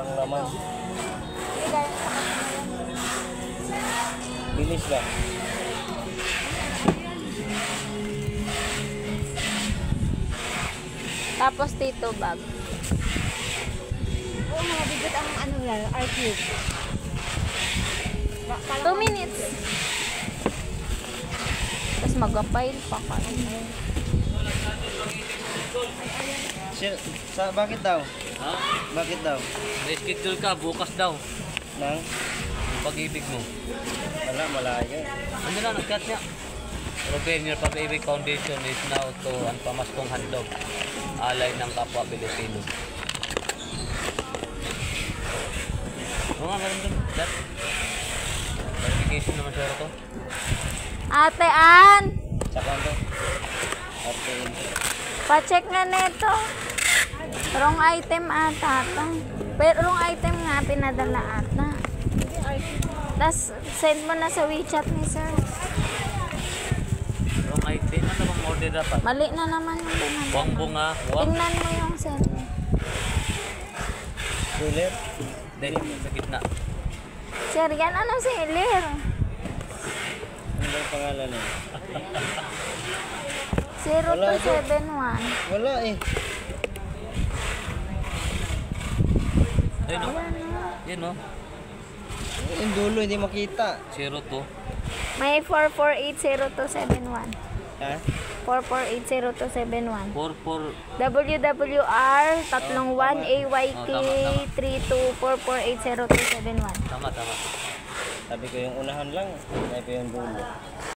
Walang laman. Hindi gaya sa kanya. Bilis lang. Tapos dito bag. Oo, mga bigot ang ano lang, R-Cube. 2 minutes. Tapos mag-file pa ka. Bakit daw? Ha? Bakit daw? May schedule ka, bukas daw. Nang? Yung pag-ibig mo. Wala, malayo. Ano na, nag-cut niya. Robenier Pag-ibig Foundation is now to ang pamaskong handog. Alay ng kapwa Pilipino. Oo nga, meron dun. That. Verification naman sir to. Ate Ann! Saka to. Ate. Pa-check nga neto. Wrong item ata ata. Pero wrong item nga pinadala ata. Tapos send mo na sa WeChat ni sir. Wrong item. Ano bang order dapat? Mali na naman yung pinadala. Buwang bunga. Buwang. Tingnan mo yung send mo. Sulit. Dahil sa gitna. Sir, yan ano si Lir? Ano ba yung pangalan eh? 0271. Wala eh. Ayun o. Ayan o. Yun o. Yung dulo hindi makita. 02. May 4480-271. Ha? 4480-271. 44. WWR 31 AYK tama. 324480-271. Tama, tama. Sabi ko yung unahan lang. Sabi ko yung dulo.